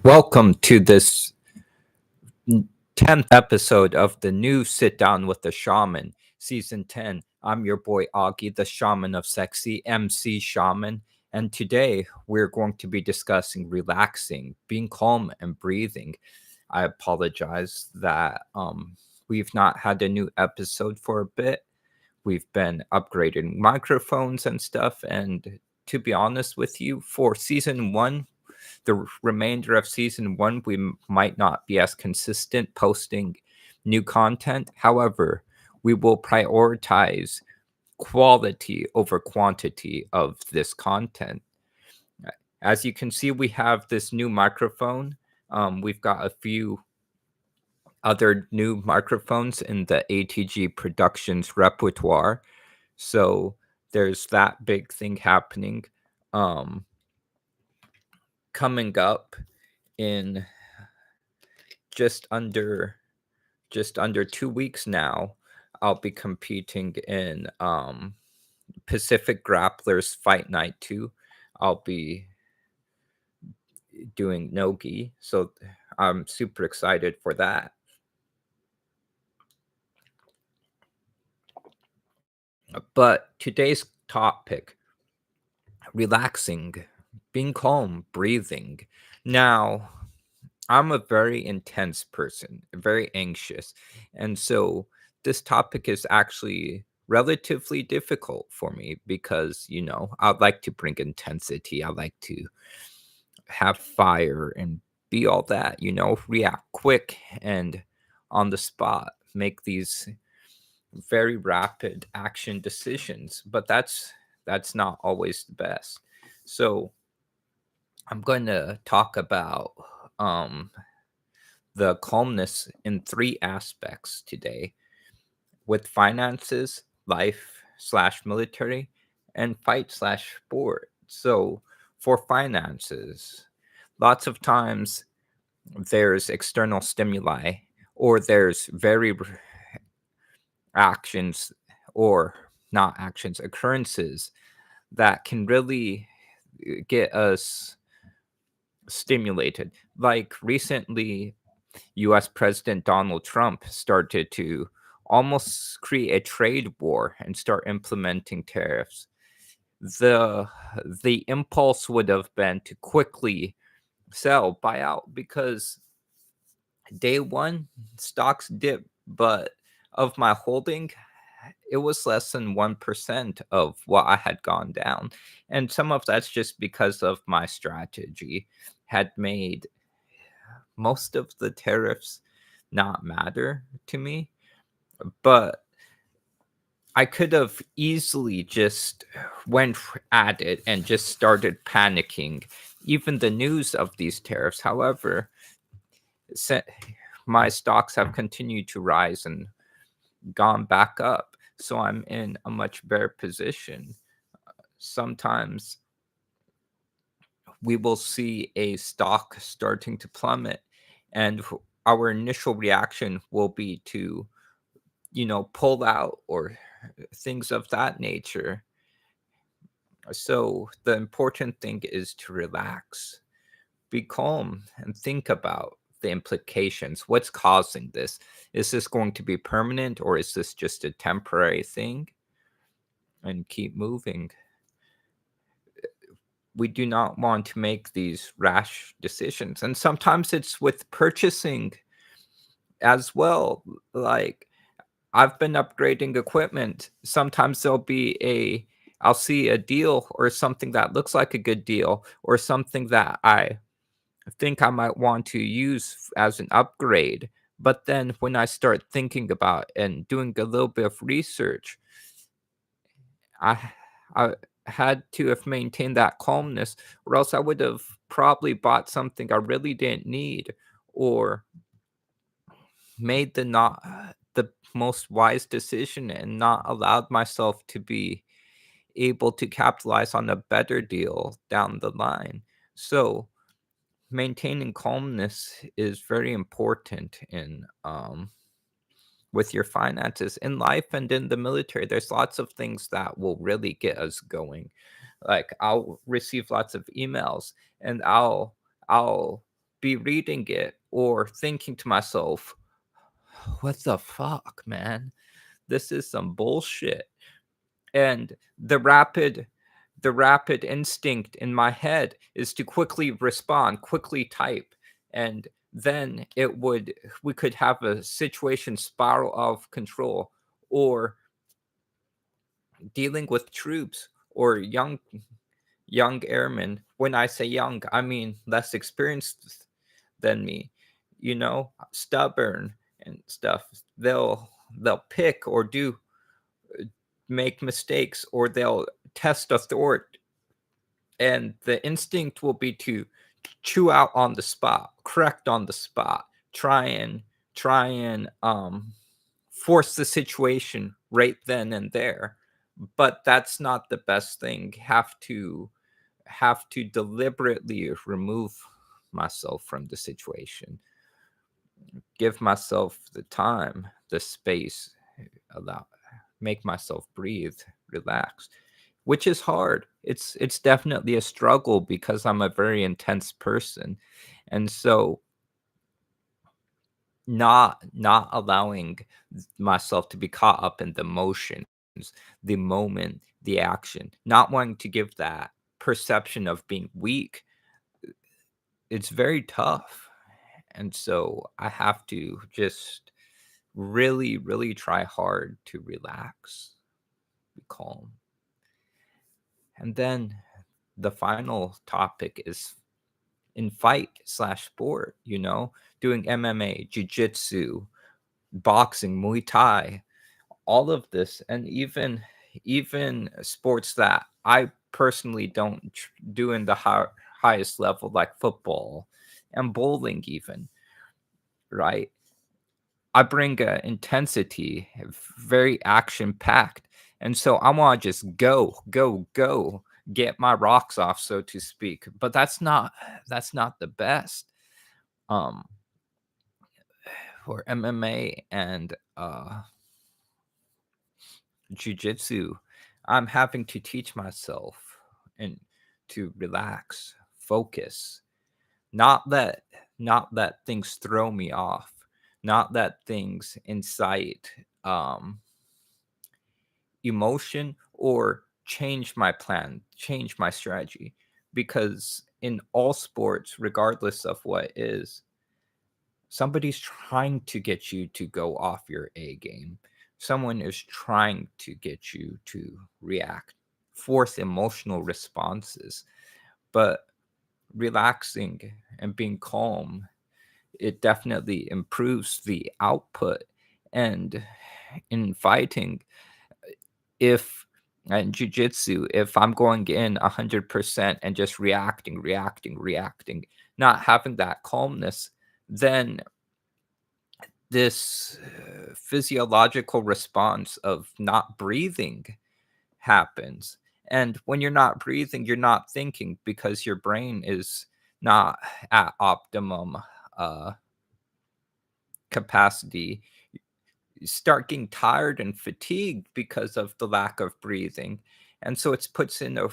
Welcome to this 10th episode of the new Sitdown with the Shaman, Season 10. I'm your boy Augie, the Shaman of Sexy, MC Shaman, and today we're going to be discussing relaxing, being calm, and breathing. I apologize that we've not had a new episode for a bit. We've been upgrading microphones and stuff, and to be honest with you, for Season 1, the remainder of season one, we might not be as consistent posting new content. However, we will prioritize quality over quantity of this content. As you can see, we have this new microphone. We've got a few other new microphones in the ATG Productions repertoire. So there's that big thing happening. Coming up in just under 2 weeks now, I'll be competing in Pacific Grapplers Fight Night 2. I'll be doing no-gi, so I'm super excited for that. But today's topic, relaxing, being calm, breathing. Now, I'm a very intense person, very anxious. And so this topic is actually relatively difficult for me because, I'd like to bring intensity. I like to have fire and be all that, react quick and on the spot, make these very rapid action decisions. But that's not always the best. So I'm going to talk about the calmness in three aspects today: with finances, life/military, and fight/sport. So, for finances, lots of times there's external stimuli, or there's actions, or not actions, occurrences that can really get us stimulated. Like recently, US President Donald Trump started to almost create a trade war and start implementing tariffs. The the impulse would have been to quickly buy out, because day one stocks dip, but of my holding, it was less than 1% of what I had gone down. And some of that's just because of my strategy had made most of the tariffs not matter to me. But I could have easily just went at it and just started panicking, even the news of these tariffs. However, my stocks have continued to rise and gone back up, so I'm in a much better position. Sometimes we will see a stock starting to plummet, and our initial reaction will be to, pull out or things of that nature. So the important thing is to relax, be calm, and think about the implications. What's causing this? Is this going to be permanent, or is this just a temporary thing? And keep moving. We do not want to make these rash decisions. And sometimes it's with purchasing as well. Like, I've been upgrading equipment. Sometimes I'll see a deal or something that looks like a good deal, or something that I think I might want to use as an upgrade. But then when I start thinking about and doing a little bit of research, I I had to have maintained that calmness, or else I would have probably bought something I really didn't need, or made the most wise decision and not allowed myself to be able to capitalize on a better deal down the line. So maintaining calmness is very important in with your finances in life and in the military. There's lots of things that will really get us going. Like, I'll receive lots of emails, and I'll be reading it or thinking to myself, what the fuck, man? This is some bullshit. And the rapid instinct in my head is to quickly respond, quickly type, and then we could have a situation spiral of control, or dealing with troops or young airmen. When I say young, I mean less experienced than me, stubborn and stuff. They'll pick or do make mistakes, or they'll test authority, and the instinct will be to chew out on the spot, correct on the spot, try and force the situation right then and there. But that's not the best thing. Have to deliberately remove myself from the situation, give myself the time, the space, allow make myself breathe, relax, which is hard. It's definitely a struggle because I'm a very intense person. And so not allowing myself to be caught up in the emotions, the moment, the action, not wanting to give that perception of being weak, it's very tough. And so I have to just really, really try hard to relax, be calm. And then the final topic is in fight slash sport, doing MMA, jiu-jitsu, boxing, Muay Thai, all of this, and even sports that I personally don't do in the highest level, like football and bowling, even, right? I bring a intensity, very action packed, and so I want to just go, go, go, get my rocks off, so to speak. But that's not the best. Um, for MMA and jujitsu, I'm having to teach myself and to relax, focus, not let not let things throw me off, not let things incite emotion or change my plan, change my strategy. Because in all sports, regardless of what is, somebody's trying to get you to go off your A game. Someone is trying to get you to react, force emotional responses. But relaxing and being calm, it definitely improves the output. And in fighting, if in jujitsu, if I'm going in 100% and just reacting, not having that calmness, then this physiological response of not breathing happens. And when you're not breathing, you're not thinking, because your brain is not at optimum uh, capacity. You start getting tired and fatigued because of the lack of breathing. And so it puts in a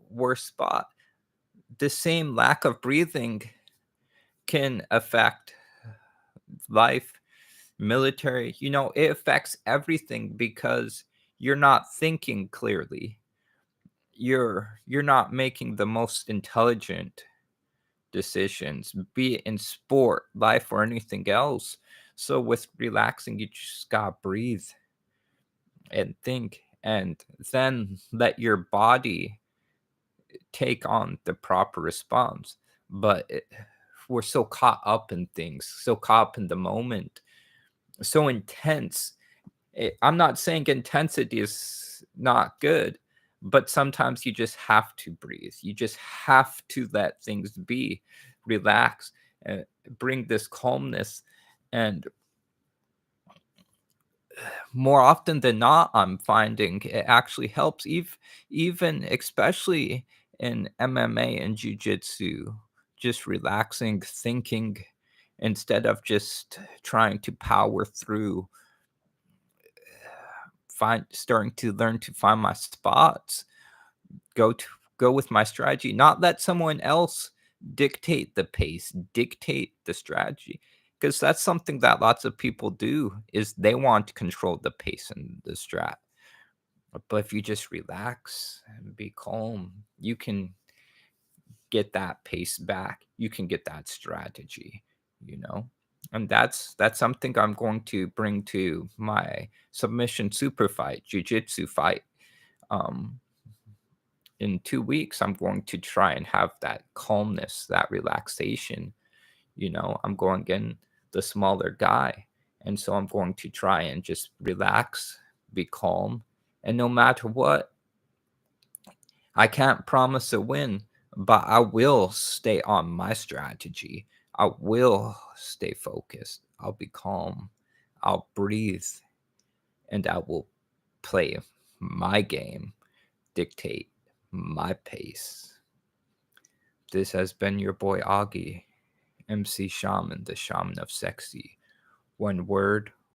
worse spot. The same lack of breathing can affect life, military, it affects everything, because you're not thinking clearly. You're not making the most intelligent decisions, be it in sport, life, or anything else. So with relaxing, you just gotta breathe and think, and then let your body take on the proper response. But we're so caught up in things, so caught up in the moment, so intense. I'm not saying intensity is not good, but sometimes you just have to breathe. You just have to let things be, relax, and bring this calmness. And more often than not, I'm finding it actually helps, even especially in MMA and jiu-jitsu, just relaxing, thinking, instead of just trying to power through, starting to learn to find my spots, go to go with my strategy, not let someone else dictate the pace, dictate the strategy, because that's something that lots of people do is they want to control the pace and the strat. But if you just relax and be calm, you can get that pace back. You can get that strategy, you know? And that's something I'm going to bring to my submission super fight, jiu-jitsu fight. Um, in 2 weeks, I'm going to try and have that calmness, that relaxation. I'm going in the smaller guy. And so I'm going to try and just relax, be calm. And no matter what, I can't promise a win, but I will stay on my strategy. I will stay focused. I'll be calm. I'll breathe and I will play my game, dictate my pace. This has been your boy Augie, MC Shaman, the Shaman of Sexy. One word,